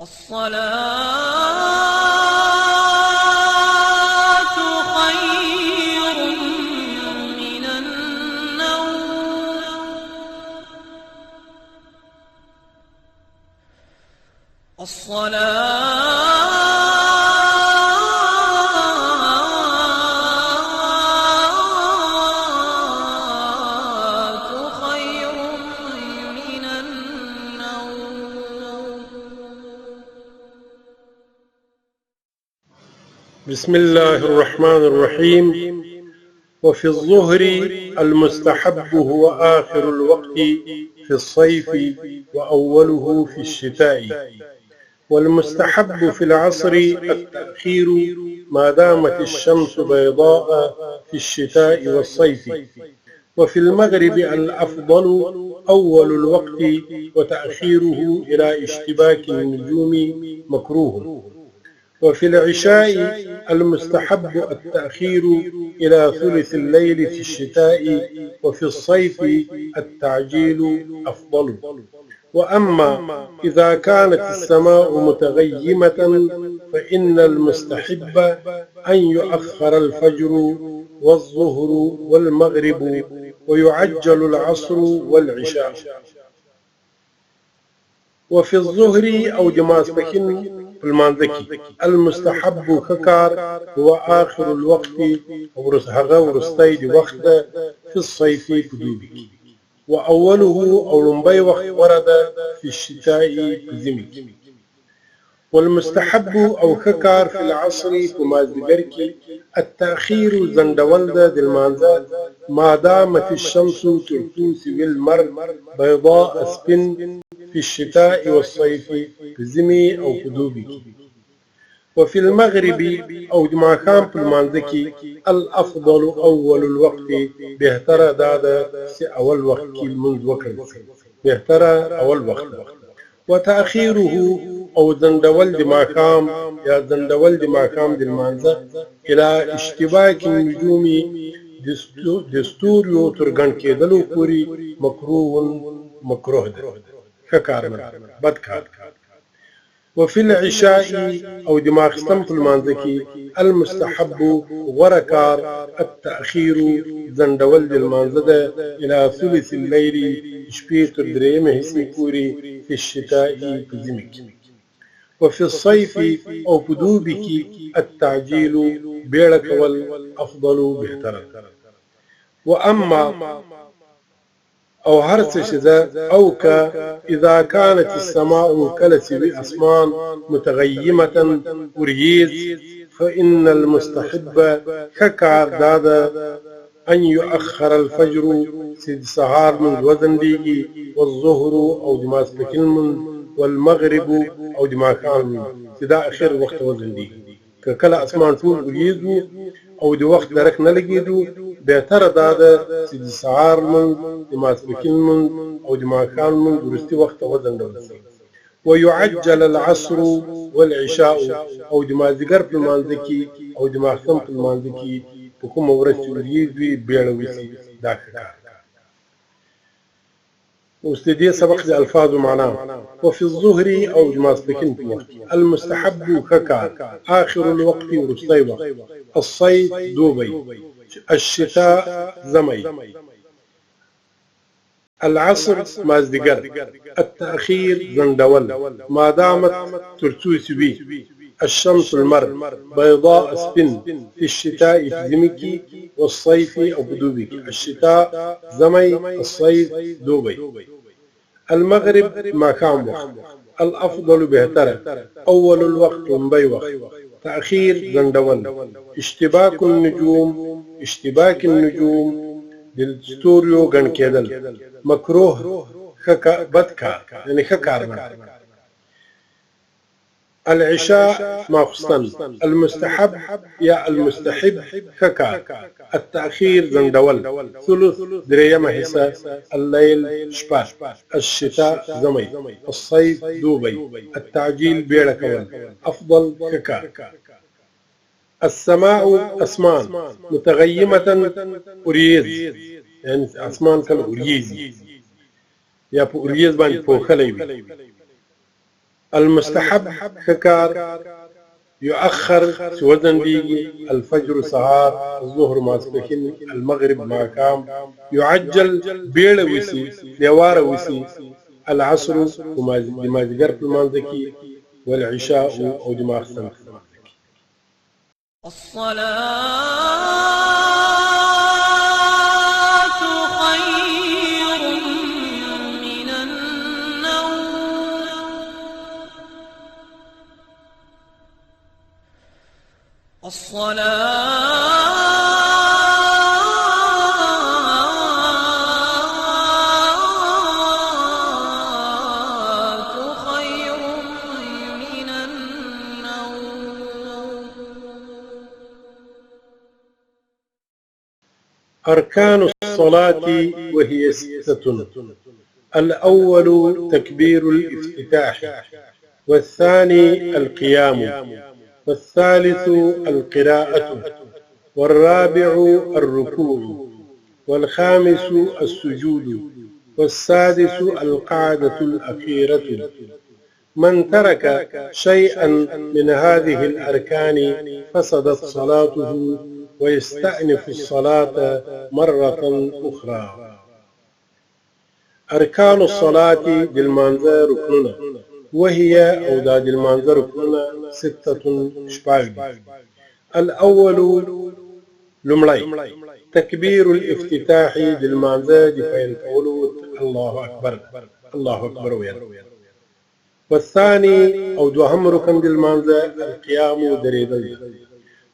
الصلاة خير من النوم. بسم الله الرحمن الرحيم. وفي الظهر المستحب هو آخر الوقت في الصيف وأوله في الشتاء، والمستحب في العصر التأخير ما دامت الشمس بيضاء في الشتاء والصيف، وفي المغرب الأفضل أول الوقت وتأخيره إلى اشتباك النجوم مكروه، وفي العشاء المستحب التأخير إلى ثلث الليل في الشتاء، وفي الصيف التعجيل أفضل. وأما إذا كانت السماء متغيمة فإن المستحب أن يؤخر الفجر والظهر والمغرب ويعجل العصر والعشاء. وفي الظهر أو جماسبكين المانذكي المستحب ككار هو آخر الوقت ورستيد وقت في الصيف كدوبك، وأوله أو لنبي وقت ورد في الشتاء كزمك. والمستحب أو ككار في العصر كمازدقرك التأخير زندولد دلمانزات ما دامت الشمس ترتوس بالمر بيضاء سبن في الشتاء والصيف كزمي أو كدوبك. وفي المغرب أو جماكام المانذكي الأفضل أول الوقت بيهترى دادا أول وقت منذ وقت بيهترى أول وقت، وتأخيره أو زندول دماكام يا زندول دماكام دلمانزة إلى اشتباك النجوم دستور ترغن كيدلو كوري مكروه ككارمن بدكار. وفي العشاء أو دماغ استمت المانذكي المستحب وركار التأخير زندول المانزدة إلى ثلث الليل شبيت دريمه سيكوري في الشتاء كزمك. وفي الصيف أو بدوبك التعجيل بيرك والأفضل بهتر. وأما أو هرسش ذا أو إذا كانت السماء كلس بأسمان متغيمة وريز فإن المستحب ككار دادا أن يؤخر الفجر سيد سهار من وزن ليجي، والظهر أو دماغ بكلم، والمغرب أو دماغ كان سيدا أخير وقت وزن ليجي ككلا أسمان طول وريزو أو دي وقت درك نلقيدو بيتر دادا سيد سهار من دماغ بكلم أو دماغ كان من ورستي وقت وزن ليجي. ويعجل العصر والعشاء أو دماغ قرب المانذكي أو دماغ ثمت المانذكي وكما ورث اليزوي بيلويسي داك واستدي سبق الألفاظ معناه. وفي الظهر أو جماسبكين في وقت المستحب ككار آخر الوقت ورستي وقت، الصيف دوبي، الشتاء زمي، العصر مازدقر، التأخير زندول ما دامت ترتوس بي، الشمس المر بيضاء سبن في الشتاء في زمكي، والصيف أو بدوبك، الشتاء زمي، الصيف دوبي. المغرب ما كان وقت الأفضل بهتر أول الوقت مبي وقت، تأخير زندول، اشتباك النجوم دستوريو غن كيدل مكروه بدكار يعني ككارمن. العشاء مخصن المستحب يا المستحب ككار التأخير زندول ثلث دريمة حسا الليل شبات، الشتاء زمي، الصيف دوبي، التعجيل بيركول أفضل ككار. السماء أسمان متغيمة أريز يعني أسمان كالأريزي يا أريز بان فوخليبي. المستحب خکار يؤخر سوزن ديجي الفجر سهار الظهر ماسبخين المغرب ماقام يعجل بيل وسي دوار وسي العصر دماغ في المنزكي والعشاء أو دماغ سنة الصلاة خير من النوم الصلاة خير من النوم أركان الصلاة وهي 6. الأول تكبير الافتتاح، والثاني القيام، والثالث القراءة، والرابع الركوع، والخامس السجود، والسادس القعدة الأخيرة. من ترك شيئا من هذه الأركان فسدت صلاته ويستأنف الصلاة مرة أخرى. أركان الصلاة بالمنزل ركننا، وهي أوداد المنزل ركننا 6 شباق. الأول لملي تكبير الافتتاح بالمنزل فإن قولوا الله أكبر الله أكبر وير. والثاني أو دوهم ركن بالمنزل القيام دريدا.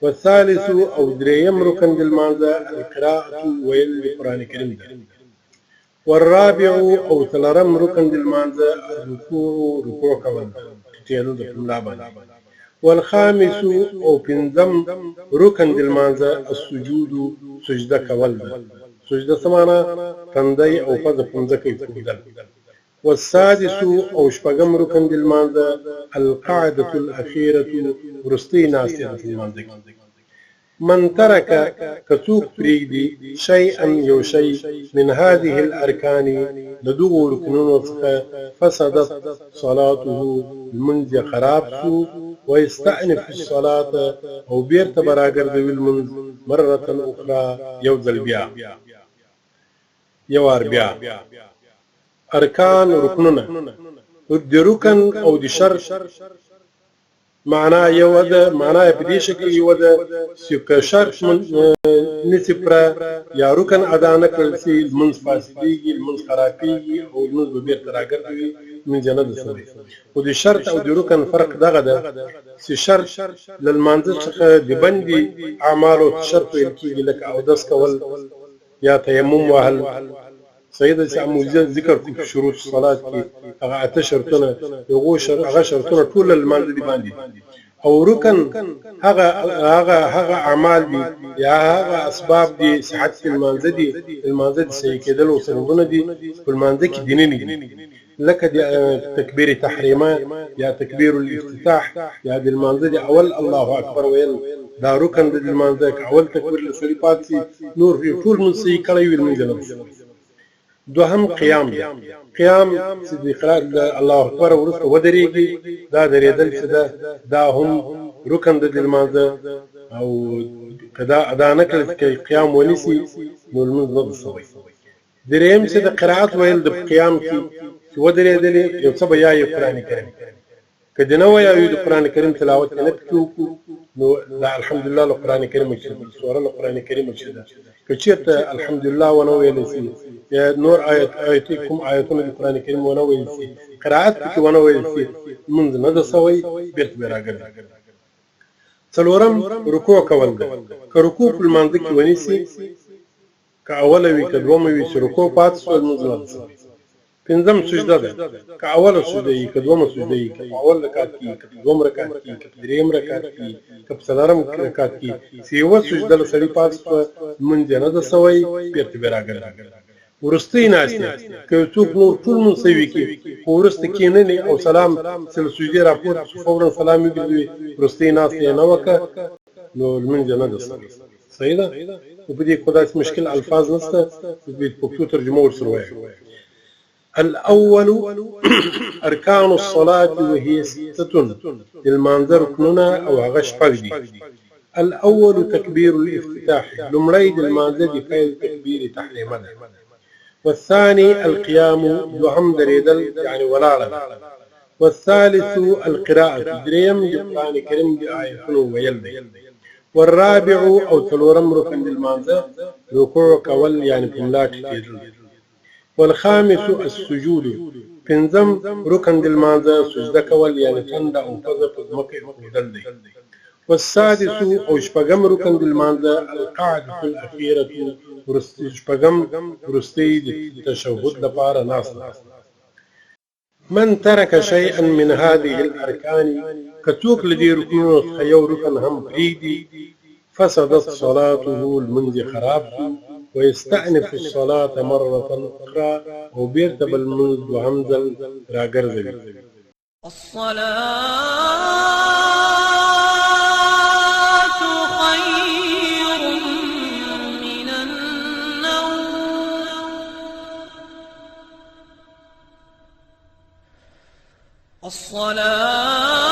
والثالث أو دريم ركن بالمنزل القراءة ويل القرآن الكريم. والرابع أو ثلرم ركن بالمنزل الركوع ركوع كون تيانو دفن لابان. والخامس أو بنزم ركن بالمنزل السجود سجدة كول. سجدة سمانا تندي أو فض فنزك يفقدل. والسادس أو شبغم ركن بالمنزل القعدة الأخيرة ورستي ناسية المنزل. من ترك كسوك بريدي شيئا يو شيء من هذه الأركان لدغو ركنون فسدت صلاته المنز خراب ويستأنف الصلاة أو بيرت براغر ذوي المنز مرة أخرى يوزل بيا يوار بيا. أركان ركننا ودي ركن أو دي شر معناه يودا معناه بدي شكل يودا سيك شرط من نسبرا يا ركن أدانا كرسي المنز فاسدي المنز خرابي أو المنز ببير تراجر من جناد السوري. ودي شرط أو دي ركن فرق دغدا سي شرط للمنزل دي بندي أعماله شرط يلكي لك أو دسك وال يا تيمم وهل سيدة سأموزين ذكر في شروط الصلاة كي أغا شرطنا يغوشر أغا شرطنا طول المال دي باندي أو ركن هغا أعمال دي يا هغا أسباب دي صحة المنزل سيكيدل وسندنا دي والمنزل كي دينيني لك دي تكبير تحريمات يا تكبير الافتتاح يا دي المنزل أول الله أكبر وين دا ركن دي المنزل أول تكبير الشريفات نور في طول من سيكالي والمنزل. دوهم قيام سيدي قراءة الله أكبر ورسل ودريقي دا دريدل سدا دا هم ركن دي المنزل أو قدا أدا نكل قيام ونسي نور من ضد الصوي. دريم سيدي قراءة ويل دب قيام كي ودريدل يوصب ياي القرآن الكريم كدنوا ياي القرآن الكريم تلاوة نبتوكو لا الحمد لله القرآن الكريم مجد سورة القرآن الكريم مجد كشيت الحمد لله ونوي لسي يا نور آياتكم آياتنا القرآن الكريم ونوي لسي قراءتك ونوي لسي منذ ندى صوي بيرت براغل. سلورم ركوع كولد كركوع في المنطق ونسي كأولوي كدومي ركوع باتس والمنذ ندى صوي. پنځم سجده ده که اوله سجده یې که دومه سجده یې که اول رکعت کې که دوم رکعت کې که دریم رکعت کې که څلورم رکعت کې سیوه سجده له سړي پاس په لمونځ نه ده سوی بېرته بیا راګرځي. وروستۍ ناستې که یو څوک نور ټول لمونځ سوي کړي خو وروسته کښېننې او سلام سل سجدې راپورته شو فورا سلام وګرځوي وروستۍ ناستې یې نه وکړه نو لمونځ نه ده سوی. صحیح ده؟ نو په دې کې خو داسې مشکل الفاظ نشته چې په پښتو ترجمه ورسره ووایو. الأول أركان الصلاة وهي 6 للمانزر ركننا أو غش فردي. الأول تكبير الافتتاح لمري المانزر فايل تكبير تحريمنا. والثاني القيام دوهم دريدل يعني ولا. والثالث القراءة دريم القرآن الكريم بآية ويلدي. والرابع أو تلورم ركن للمانزر ركوع كول يعني بملاك تيدل. والخامس السجود بنزم ركن للمانزر سجد كول يعني تند أو فضف مكي ودلدي. والسادس أو شبغم ركن للمانزر القعدة الأخيرة شبغم رستي التشهد لبارة ناصر. من ترك شيئا من هذه الأركان كتوك لدي ركنون خيو ركن هم بريدي فسدت صلاته المنزي خراب ويستأنف الصلاة مرة أخرى وبيرتب المنز وهمزا راقرزي. الصلاة